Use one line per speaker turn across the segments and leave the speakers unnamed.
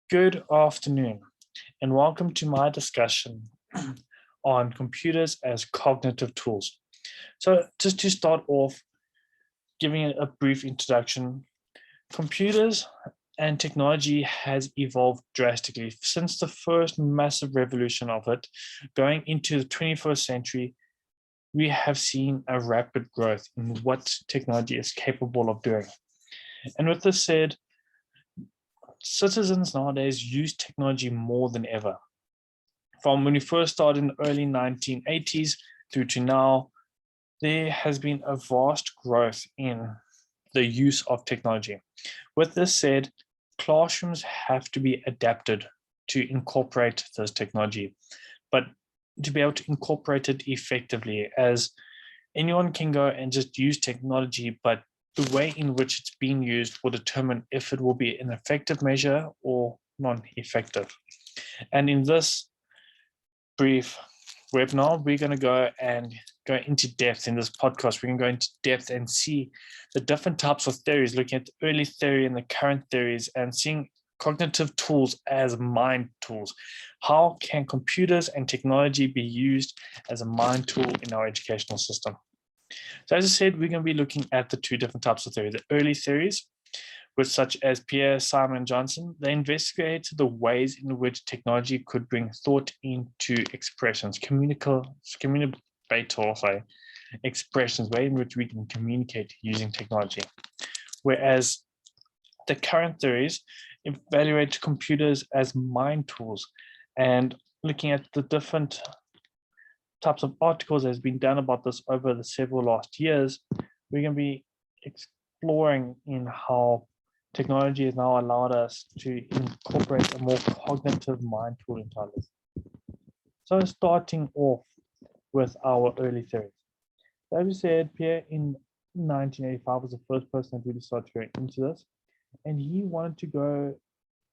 Good afternoon, and welcome to my discussion on computers as cognitive tools. So, just to start off, giving a brief introduction, computers and technology has evolved drastically since the first massive revolution of it. Going into the 21st century, we have seen a rapid growth in what technology is capable of doing. And with this said, citizens nowadays use technology more than ever. From when we first started in the early 1980s through to now, there has been a vast growth in the use of technology. With this said, classrooms have to be adapted to incorporate this technology, but to be able to incorporate it effectively, as anyone can go and just use technology, but the way in which it's being used will determine if it will be an effective measure or non-effective. And in this brief webinar, we're going to go into depth in this podcast. We can go into depth and see the different types of theories, looking at the early theory and the current theories, and seeing cognitive tools as mind tools. How can computers and technology be used as a mind tool in our educational system? So as I said, we're going to be looking at the two different types of theory, the early theories, with such as Pierre Simon Johnson. They investigated the ways in which technology could bring thought into expressions, communicatory expressions, way in which we can communicate using technology. Whereas the current theories evaluate computers as mind tools, and looking at the different types of articles that has been done about this over the several last years, we're going to be exploring in how technology has now allowed us to incorporate a more cognitive mind tool into our list. So starting off with our early theories. As we said, Pierre in 1985 was the first person that really started going into this, and he wanted to go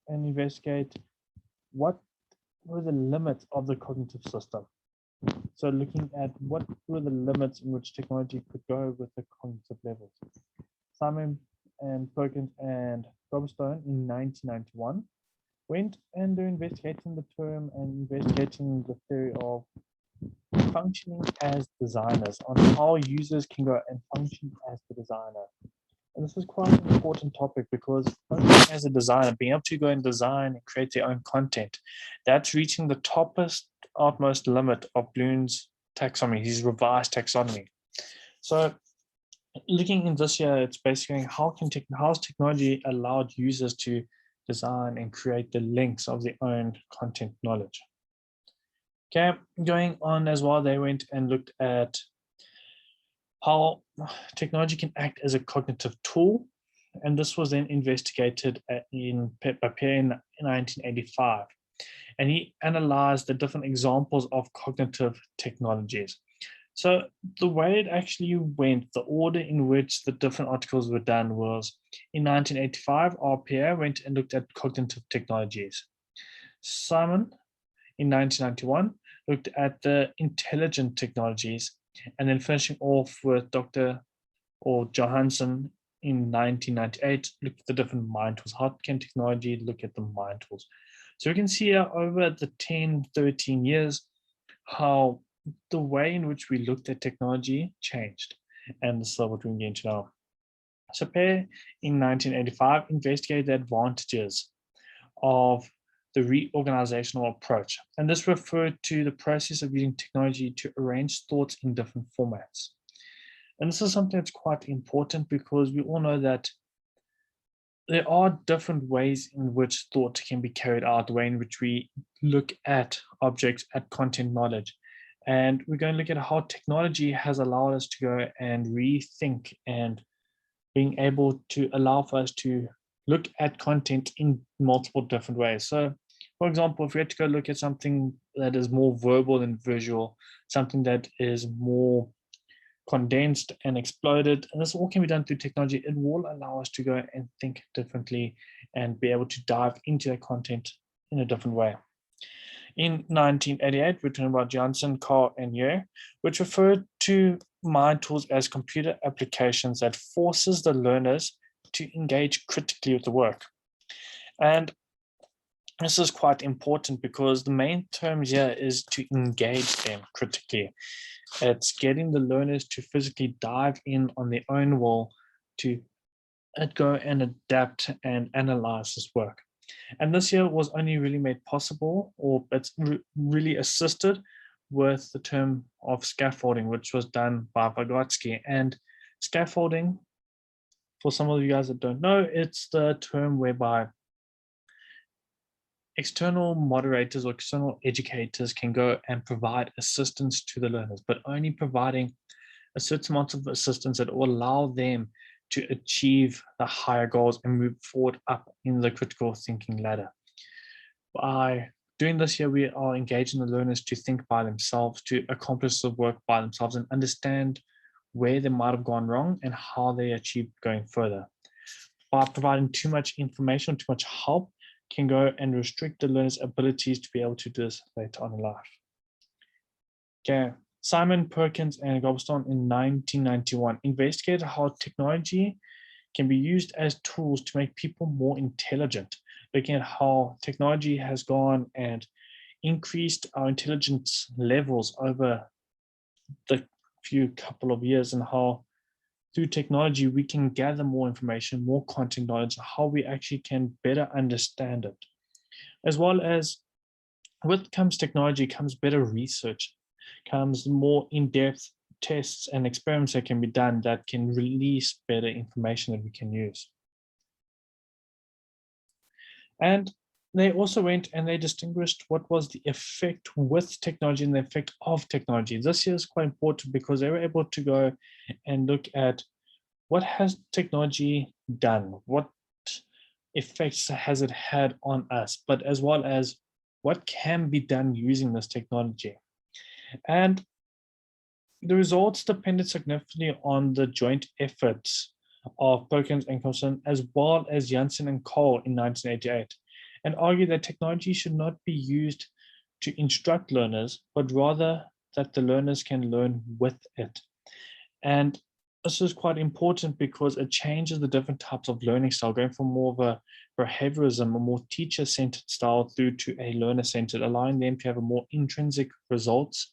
and investigate what were the limits of the cognitive system. So looking at what were the limits in which technology could go with the cognitive levels. Simon and Perkins and Gobstone in 1991 went and they're investigating the term and investigating the theory of functioning as designers, on how users can go and function as the designer. And this is quite an important topic because functioning as a designer, being able to go and design and create their own content, that's reaching the utmost limit of Bloom's taxonomy, his revised taxonomy. So looking in this year, it's basically how has technology allowed users to design and create the links of their own content knowledge. Okay, going on as well, they went and looked at how technology can act as a cognitive tool, and this was then investigated by Pierre in 1985. And he analyzed the different examples of cognitive technologies. So the way it actually went, the order in which the different articles were done was, in 1985, Pierre went and looked at cognitive technologies. Simon, in 1991, looked at the intelligent technologies, and then finishing off with Dr. Johansson in 1998, looked at the different mind tools. How can technology look at the mind tools? So we can see here over the 10, 13 years, how the way in which we looked at technology changed. And this is what we're going into now. So Pierre in 1985 investigated the advantages of the reorganizational approach. And this referred to the process of using technology to arrange thoughts in different formats. And this is something that's quite important because we all know that there are different ways in which thought can be carried out, the way in which we look at objects, at content knowledge. And we're going to look at how technology has allowed us to go and rethink and being able to allow for us to look at content in multiple different ways. So, for example, if we had to go look at something that is more verbal than visual, something that is more condensed and exploded, and this all can be done through technology, it will allow us to go and think differently and be able to dive into that content in a different way. In 1988, we talking about Johnson, Carr, and Yeh, which referred to mind tools as computer applications that forces the learners to engage critically with the work. And This is quite important because the main term here is to engage them critically. It's getting the learners to physically dive in on their own will to go and adapt and analyze this work. And this year was only really made possible, or it's really assisted with the term of scaffolding, which was done by Vygotsky. And scaffolding, for some of you guys that don't know, it's the term whereby external moderators or external educators can go and provide assistance to the learners, but only providing a certain amount of assistance that will allow them to achieve the higher goals and move forward up in the critical thinking ladder. By doing this here, we are engaging the learners to think by themselves, to accomplish the work by themselves and understand where they might have gone wrong and how they achieved going further. By providing too much information, too much help, can go and restrict the learner's abilities to be able to do this later on in life. Okay, Simon Perkins and Gobston in 1991 investigated how technology can be used as tools to make people more intelligent, looking at how technology has gone and increased our intelligence levels over the couple of years, and how through technology, we can gather more information, more content knowledge, how we actually can better understand it. As well as with comes technology, comes better research, comes more in-depth tests and experiments that can be done that can release better information that we can use. And they also went and they distinguished what was the effect with technology and the effect of technology. This year is quite important because they were able to go and look at what has technology done, what effects has it had on us, but as well as what can be done using this technology. And the results depended significantly on the joint efforts of Perkins and Gobston, as well as Janssen and Cole in 1988, and argued that technology should not be used to instruct learners, but rather that the learners can learn with it. And this is quite important because it changes the different types of learning style, going from more of a behaviorism, a more teacher-centered style through to a learner-centered, allowing them to have a more intrinsic results,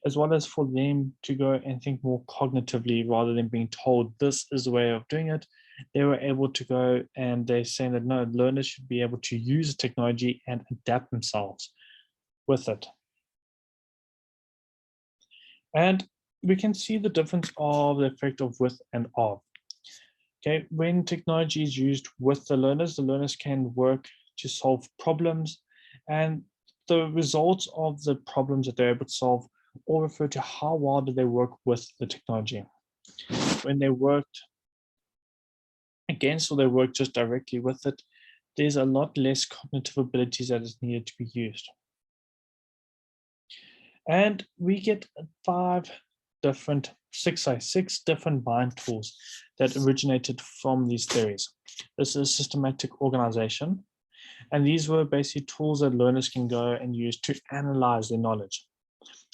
as well as for them to go and think more cognitively rather than being told this is the way of doing it. They were able to go and they're saying that no, learners should be able to use technology and adapt themselves with it. And we can see the difference of the effect of with and of. Okay, when technology is used with the learners can work to solve problems, and the results of the problems that they're able to solve all refer to how well do they work with the technology. When they worked against or they work just directly with it, there's a lot less cognitive abilities that is needed to be used. And we get six different mind tools that originated from these theories. This is systematic organization. And these were basically tools that learners can go and use to analyze their knowledge.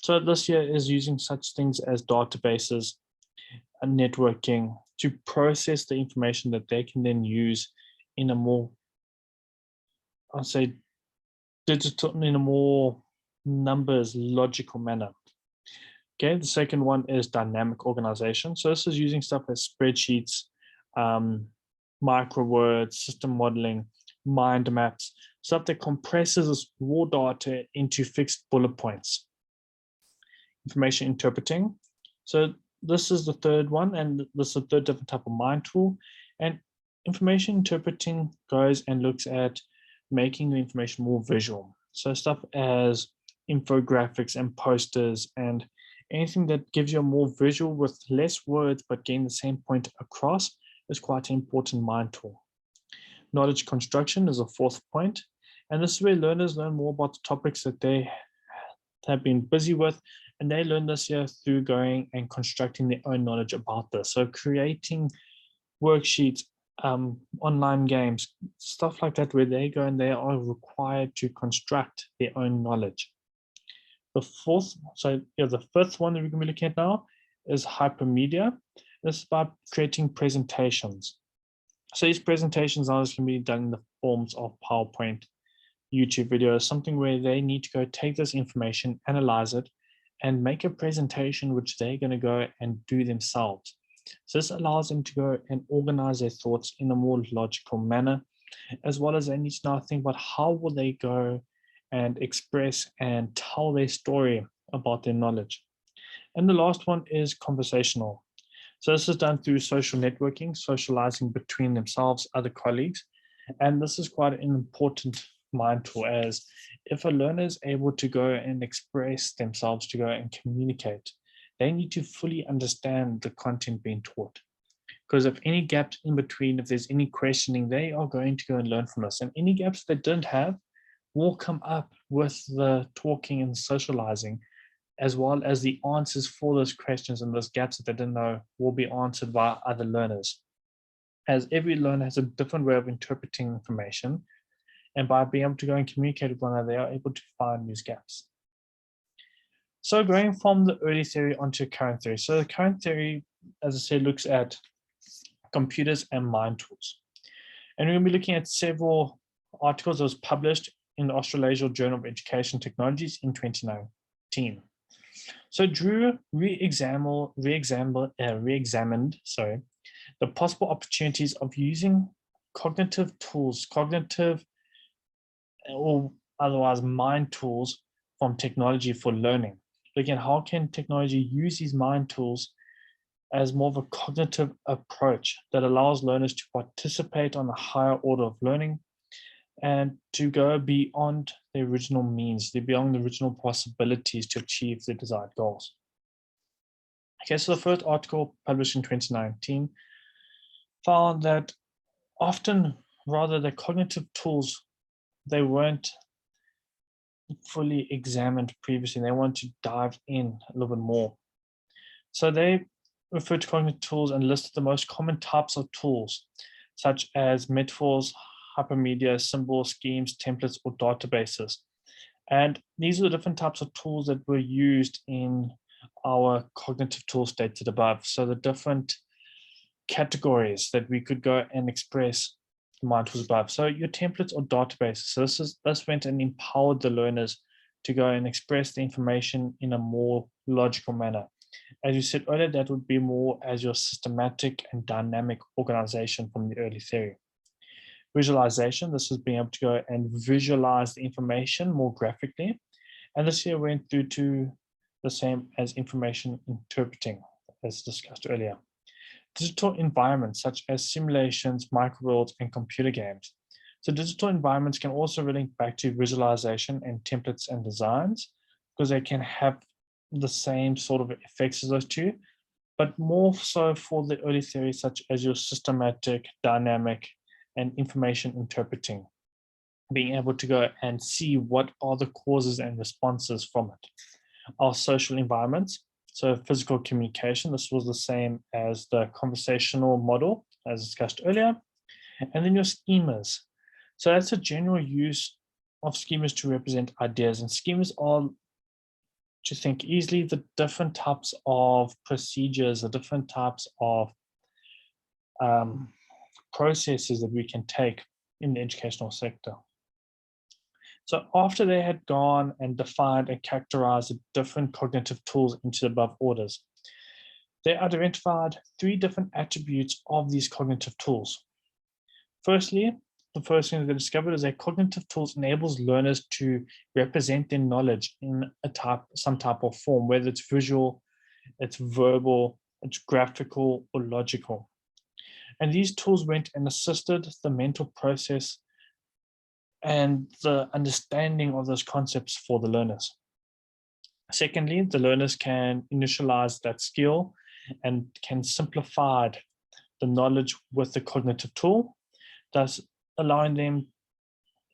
So this here is using such things as databases and networking to process the information that they can then use in a more, I'll say, digital, in a more numbers logical manner. Okay, the second one is dynamic organization. So this is using stuff as spreadsheets, microwords, system modeling, mind maps, stuff that compresses this raw data into fixed bullet points. Information interpreting. So this is the third one, and this is the third different type of mind tool. And information interpreting goes and looks at making the information more visual. So stuff as infographics and posters and anything that gives you a more visual with less words but getting the same point across is quite an important mind tool. Knowledge construction is a fourth point, and this is where learners learn more about the topics that they have been busy with, and they learn this here through going and constructing their own knowledge about this. So creating worksheets, online games, stuff like that, where they go and they are required to construct their own knowledge. The fifth one that we're going to be looking at now is hypermedia. This is about creating presentations. So these presentations now can be done in the forms of PowerPoint, YouTube video, something where they need to go take this information, analyze it, and make a presentation which they're going to go and do themselves. So this allows them to go and organize their thoughts in a more logical manner, as well as they need to now think about how will they go and express and tell their story about their knowledge. And the last one is conversational. So this is done through social networking, socializing between themselves, other colleagues. And this is quite an important mind tool, as if a learner is able to go and express themselves, to go and communicate, they need to fully understand the content being taught. Because if any gaps in between, if there's any questioning, they are going to go and learn from us. And any gaps they didn't have will come up with the talking and socializing, as well as the answers for those questions and those gaps that they didn't know will be answered by other learners. As every learner has a different way of interpreting information, and by being able to go and communicate with one another, they are able to find these gaps. So going from the early theory onto current theory. So the current theory, as I said, looks at computers and mind tools. And we're going to be looking at several articles that was published in the Australasian Journal of Education Technologies in 2019. So Drew re-examined the possible opportunities of using cognitive tools, cognitive or otherwise mind tools from technology for learning. Looking at how can technology use these mind tools as more of a cognitive approach that allows learners to participate on a higher order of learning and to go beyond the original means, beyond the original possibilities to achieve the desired goals. Okay, so the first article published in 2019 found that often, rather, the cognitive tools, they weren't fully examined previously. They want to dive in a little bit more. So they referred to cognitive tools and listed the most common types of tools, such as metaphors, hypermedia, symbols, schemes, templates, or databases. And these are the different types of tools that were used in our cognitive tools stated above. So the different categories that we could go and express the mind tools above. So your templates or databases. So this went and empowered the learners to go and express the information in a more logical manner. As you said earlier, that would be more as your systematic and dynamic organization from the early theory. Visualization, this is being able to go and visualize the information more graphically. And this here went through to the same as information interpreting, as discussed earlier. Digital environments such as simulations, microworlds, and computer games. So digital environments can also relate back to visualization and templates and designs, because they can have the same sort of effects as those two, but more so for the early theories such as your systematic, dynamic, and information interpreting, being able to go and see what are the causes and responses from it. Our social environments, so physical communication, this was the same as the conversational model as discussed earlier. And then your schemas. So that's a general use of schemas to represent ideas, and schemas are, to think easily, the different types of procedures, the different types of processes that we can take in the educational sector. So after they had gone and defined and characterized the different cognitive tools into the above orders, they identified 3 different attributes of these cognitive tools. Firstly, the first thing that they discovered is that cognitive tools enables learners to represent their knowledge in some type of form, whether it's visual, it's verbal, it's graphical, or logical. And these tools went and assisted the mental process and the understanding of those concepts for the learners. Secondly, the learners can initialize that skill and can simplify the knowledge with the cognitive tool, thus allowing them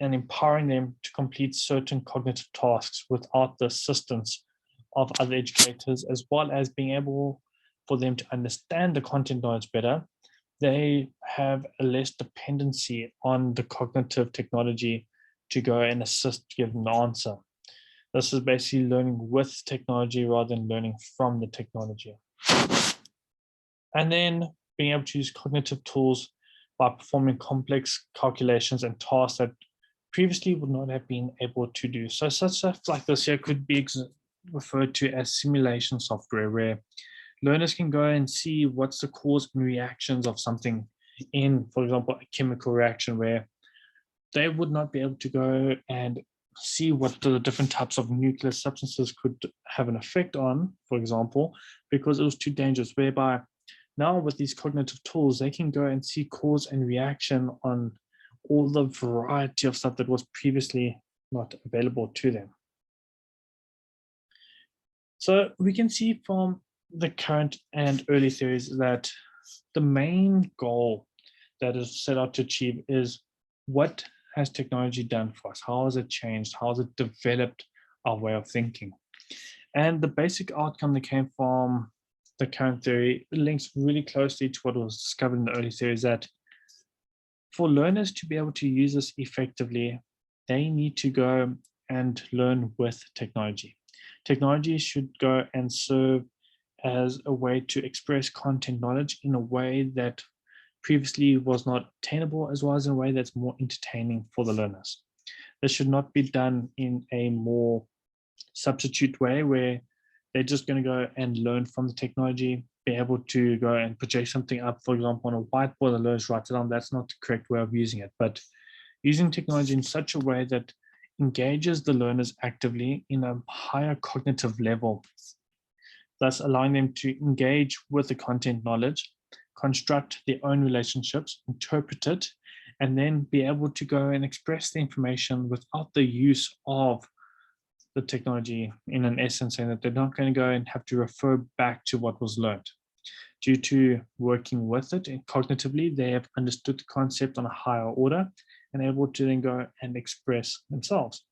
and empowering them to complete certain cognitive tasks without the assistance of other educators, as well as being able for them to understand the content knowledge better. They have a less dependency on the cognitive technology to go and assist, give them the answer. This is basically learning with technology rather than learning from the technology. And then being able to use cognitive tools by performing complex calculations and tasks that previously would not have been able to do. So such stuff like this here could be referred to as simulation software, where learners can go and see what's the cause and reactions of something in, for example, a chemical reaction, where they would not be able to go and see what the different types of nuclear substances could have an effect on, for example, because it was too dangerous. Whereby now with these cognitive tools, they can go and see cause and reaction on all the variety of stuff that was previously not available to them. So we can see from the current and early theories that the main goal that is set out to achieve is, what has technology done for us? How has it changed? How has it developed our way of thinking? And the basic outcome that came from the current theory links really closely to what was discovered in the early theories, that for learners to be able to use this effectively, they need to go and learn with technology. Technology should go and serve as a way to express content knowledge in a way that previously was not attainable, as well as in a way that's more entertaining for the learners. This should not be done in a more substitute way where they're just going to go and learn from the technology, be able to go and project something up, for example, on a whiteboard, and learners write it down. That's not the correct way of using it, but using technology in such a way that engages the learners actively in a higher cognitive level, thus allowing them to engage with the content knowledge, construct their own relationships, interpret it, and then be able to go and express the information without the use of the technology, in an essence, saying that they're not going to go and have to refer back to what was learned. Due to working with it and cognitively, they have understood the concept on a higher order and able to then go and express themselves.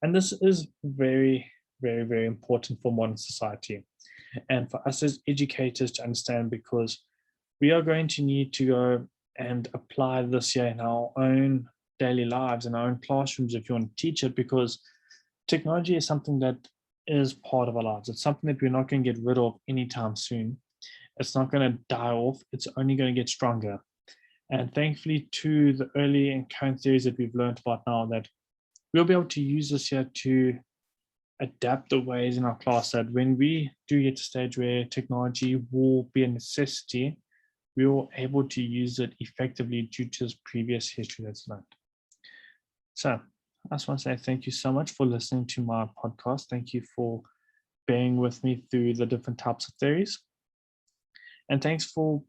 And this is very, very, very important for modern society and for us as educators to understand, because we are going to need to go and apply this here in our own daily lives, in our own classrooms, if you want to teach it, because technology is something that is part of our lives. It's something that we're not going to get rid of anytime soon. It's not going to die off. It's only going to get stronger. And thankfully, to the early and current theories that we've learned about now, that we'll be able to use this here to adapt the ways in our class that when we do get to a stage where technology will be a necessity, we were able to use it effectively due to this previous history that's learned. So I just want to say thank you so much for listening to my podcast. Thank you for bearing with me through the different types of theories. And thanks for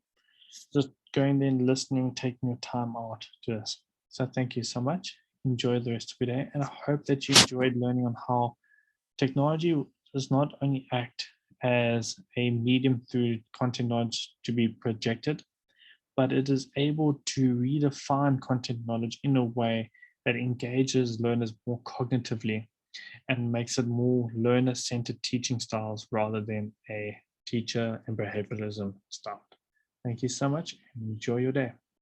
just going there and listening, taking your time out to this. So thank you so much. Enjoy the rest of your day. And I hope that you enjoyed learning on how technology does not only act as a medium through content knowledge to be projected, but it is able to redefine content knowledge in a way that engages learners more cognitively and makes it more learner-centered teaching styles rather than a teacher and behavioralism style. Thank you so much and enjoy your day.